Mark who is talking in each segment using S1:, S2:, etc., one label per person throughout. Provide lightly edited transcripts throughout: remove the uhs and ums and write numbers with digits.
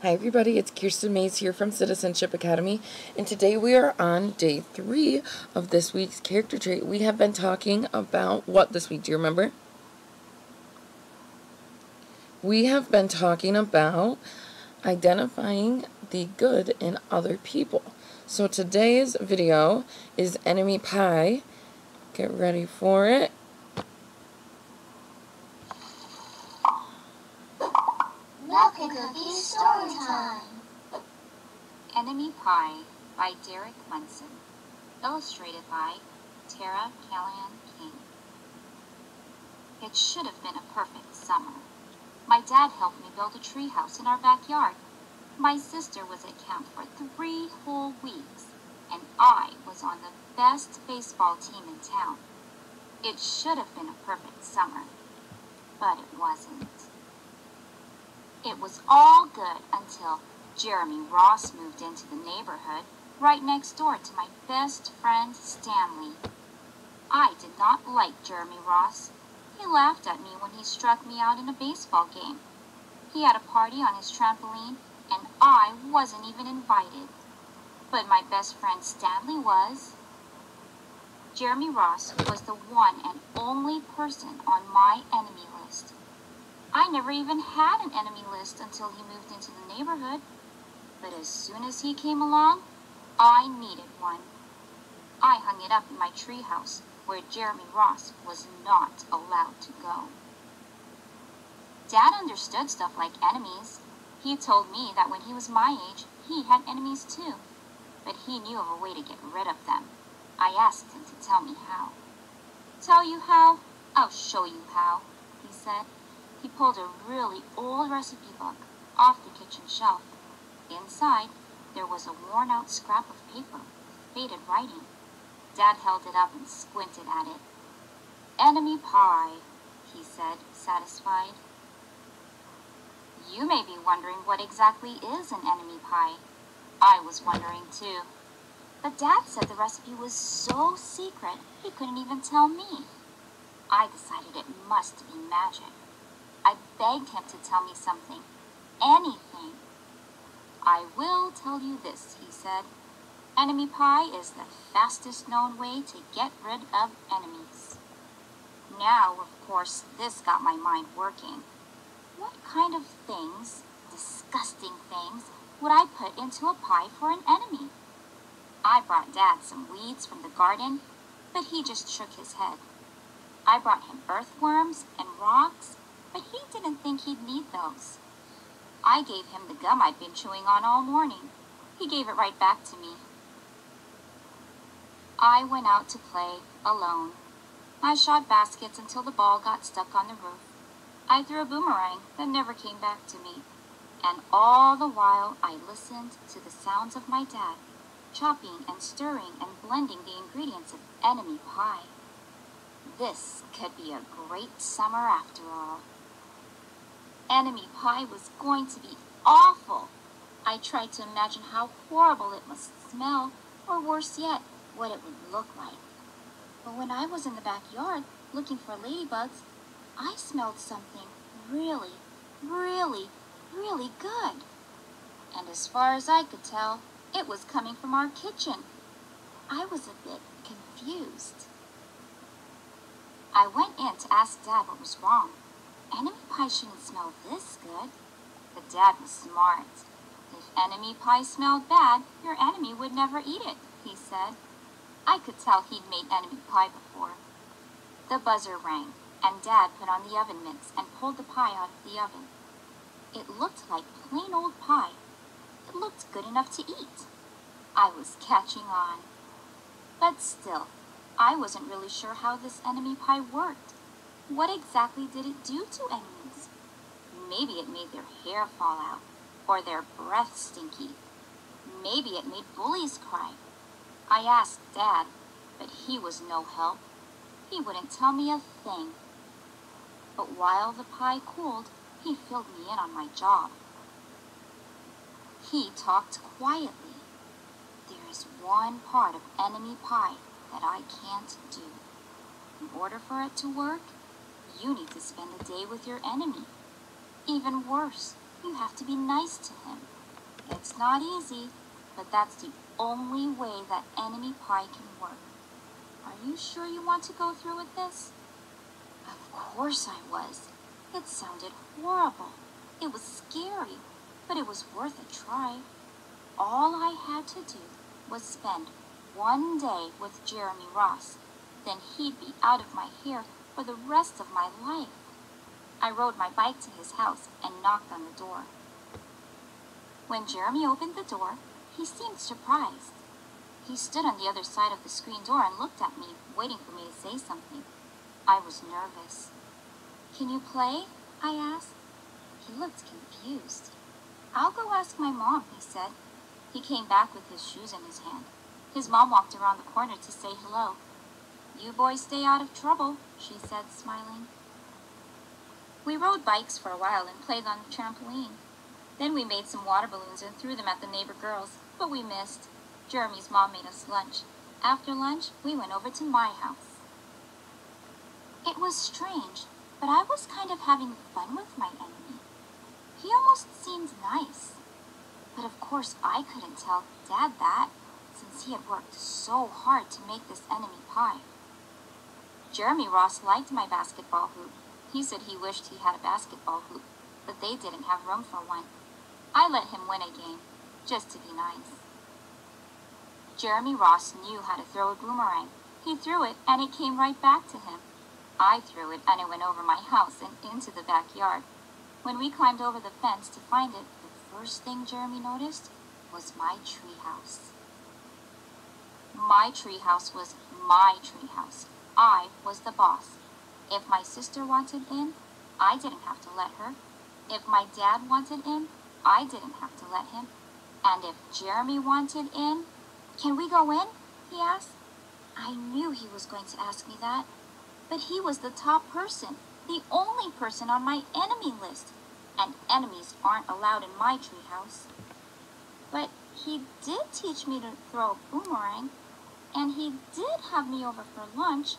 S1: Hi everybody, it's Kirsten Mays here from Citizenship Academy, and today we are on day 3 of this week's character trait. We have been talking about what this week, do you remember? We have been talking about identifying the good in other people. So today's video is enemy pie. Get ready for it.
S2: Milk and Cookies Story Time.
S3: Enemy Pie by Derek Munson. Illustrated by Tara Callahan King. It should have been a perfect summer. My dad helped me build a treehouse in our backyard. My sister was at camp for 3 whole weeks, and I was on the best baseball team in town. It should have been a perfect summer, but it wasn't. It was all good until Jeremy Ross moved into the neighborhood right next door to my best friend Stanley. I did not like Jeremy Ross. He laughed at me when he struck me out in a baseball game. He had a party on his trampoline, and I wasn't even invited. But my best friend Stanley was. Jeremy Ross was the one and only person on my enemy list. I never even had an enemy list until he moved into the neighborhood. But as soon as he came along, I needed one. I hung it up in my treehouse where Jeremy Ross was not allowed to go. Dad understood stuff like enemies. He told me that when he was my age, he had enemies too. But he knew of a way to get rid of them. I asked him to tell me how. Tell you how? I'll show you how, he said. He pulled a really old recipe book off the kitchen shelf. Inside, there was a worn-out scrap of paper with faded writing. Dad held it up and squinted at it. Enemy pie, he said, satisfied. You may be wondering what exactly is an enemy pie. I was wondering too. But Dad said the recipe was so secret he couldn't even tell me. I decided it must be magic. I begged him to tell me something, anything. I will tell you this, he said. Enemy pie is the fastest known way to get rid of enemies. Now, of course, this got my mind working. What kind of things, disgusting things, would I put into a pie for an enemy? I brought Dad some weeds from the garden, but he just shook his head. I brought him earthworms and rocks, but he didn't think he'd need those. I gave him the gum I'd been chewing on all morning. He gave it right back to me. I went out to play alone. I shot baskets until the ball got stuck on the roof. I threw a boomerang that never came back to me. And all the while I listened to the sounds of my dad, chopping and stirring and blending the ingredients of enemy pie. This could be a great summer after all. Enemy pie was going to be awful. I tried to imagine how horrible it must smell, or worse yet, what it would look like. But when I was in the backyard looking for ladybugs, I smelled something really, really, really good. And as far as I could tell, it was coming from our kitchen. I was a bit confused. I went in to ask Dad what was wrong. Enemy pie shouldn't smell this good. But Dad was smart. If enemy pie smelled bad, your enemy would never eat it, he said. I could tell he'd made enemy pie before. The buzzer rang, and Dad put on the oven mitts and pulled the pie out of the oven. It looked like plain old pie. It looked good enough to eat. I was catching on. But still, I wasn't really sure how this enemy pie worked. What exactly did it do to enemies? Maybe it made their hair fall out, or their breath stinky. Maybe it made bullies cry. I asked Dad, but he was no help. He wouldn't tell me a thing. But while the pie cooled, he filled me in on my job. He talked quietly. There is one part of enemy pie that I can't do. In order for it to work, you need to spend a day with your enemy. Even worse, You have to be nice to him. It's not easy, but that's the only way that enemy pie can work. Are you sure you want to go through with this? Of course I was. It sounded horrible. It was scary, but it was worth a try. All I had to do was spend one day with Jeremy Ross. Then he'd be out of my hair for the rest of my life. I rode my bike to his house and knocked on the door. When Jeremy opened the door, he seemed surprised. He stood on the other side of the screen door and looked at me, waiting for me to say something. I was nervous. "Can you play?" I asked. He looked confused. "I'll go ask my mom," he said. He came back with his shoes in his hand. His mom walked around the corner to say hello. "You boys stay out of trouble," she said, smiling. We rode bikes for a while and played on the trampoline. Then we made some water balloons and threw them at the neighbor girls, but we missed. Jeremy's mom made us lunch. After lunch, we went over to my house. It was strange, but I was kind of having fun with my enemy. He almost seemed nice. But of course I couldn't tell Dad that, since he had worked so hard to make this enemy pie. Jeremy Ross liked my basketball hoop. He said he wished he had a basketball hoop, but they didn't have room for one. I let him win a game, just to be nice. Jeremy Ross knew how to throw a boomerang. He threw it, and it came right back to him. I threw it, and it went over my house and into the backyard. When we climbed over the fence to find it, the first thing Jeremy noticed was my treehouse. My treehouse was my treehouse. I was the boss. If my sister wanted in, I didn't have to let her. If my dad wanted in, I didn't have to let him. And if Jeremy wanted in, "Can we go in?" he asked. I knew he was going to ask me that. But he was the top person, the only person on my enemy list. And enemies aren't allowed in my treehouse. But he did teach me to throw a boomerang. And he did have me over for lunch.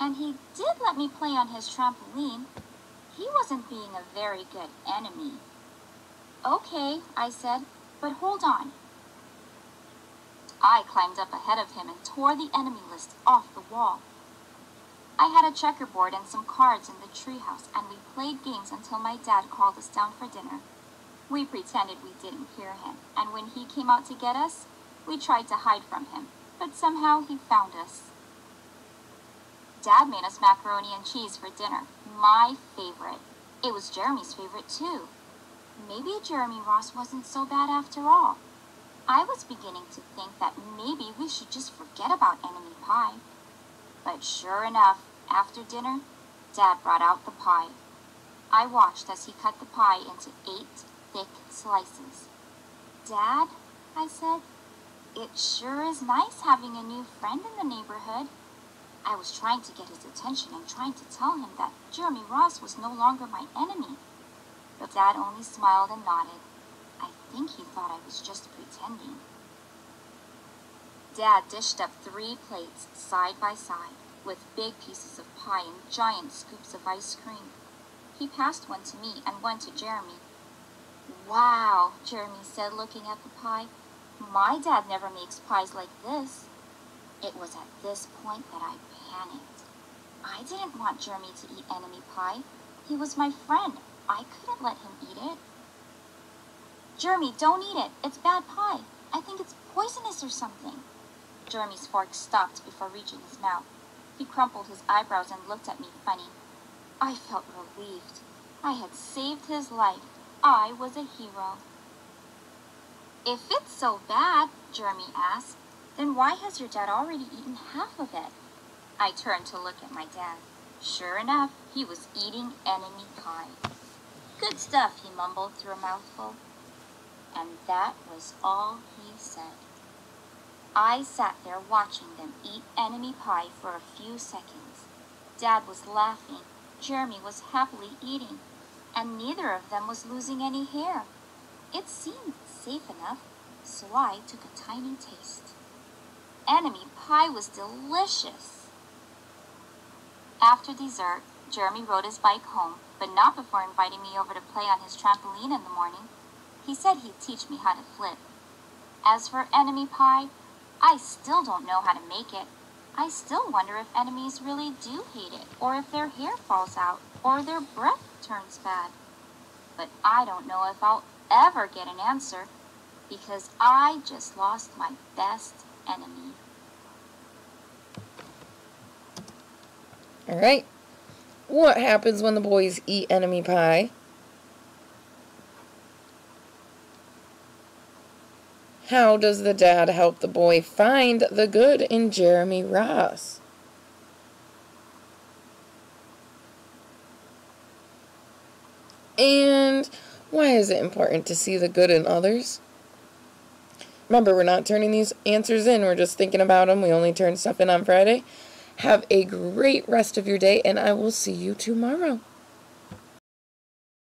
S3: And he did let me play on his trampoline. He wasn't being a very good enemy. "Okay," I said, "but hold on." I climbed up ahead of him and tore the enemy list off the wall. I had a checkerboard and some cards in the treehouse, and we played games until my dad called us down for dinner. We pretended we didn't hear him, and when he came out to get us, we tried to hide from him, but somehow he found us. Dad made us macaroni and cheese for dinner, my favorite. It was Jeremy's favorite too. Maybe Jeremy Ross wasn't so bad after all. I was beginning to think that maybe we should just forget about enemy pie. But sure enough, after dinner, Dad brought out the pie. I watched as he cut the pie into 8 thick slices. "Dad," I said, "it sure is nice having a new friend in the neighborhood." I was trying to get his attention and trying to tell him that Jeremy Ross was no longer my enemy. But Dad only smiled and nodded. I think he thought I was just pretending. Dad dished up 3 plates side by side with big pieces of pie and giant scoops of ice cream. He passed one to me and one to Jeremy. "Wow," Jeremy said, looking at the pie. "My dad never makes pies like this." It was at this point that I panicked. I didn't want Jeremy to eat enemy pie. He was my friend. I couldn't let him eat it. "Jeremy, don't eat it. It's bad pie. I think it's poisonous or something." Jeremy's fork stopped before reaching his mouth. He crumpled his eyebrows and looked at me funny. I felt relieved. I had saved his life. I was a hero. "If it's so bad," Jeremy asked, "then why has your dad already eaten half of it?" I turned to look at my dad. Sure enough, he was eating enemy pie. "Good stuff," he mumbled through a mouthful. And that was all he said. I sat there watching them eat enemy pie for a few seconds. Dad was laughing, Jeremy was happily eating, and neither of them was losing any hair. It seemed safe enough, so I took a tiny taste. Enemy pie was delicious. After dessert, Jeremy rode his bike home, but not before inviting me over to play on his trampoline in the morning. He said he'd teach me how to flip. As for enemy pie, I still don't know how to make it. I still wonder if enemies really do hate it, or if their hair falls out, or their breath turns bad. But I don't know if I'll ever get an answer, because I just lost my best enemy.
S1: Alright. What happens when the boys eat enemy pie? How does the dad help the boy find the good in Jeremy Ross? And why is it important to see the good in others? Remember, we're not turning these answers in. We're just thinking about them. We only turn stuff in on Friday. Have a great rest of your day, and I will see you tomorrow.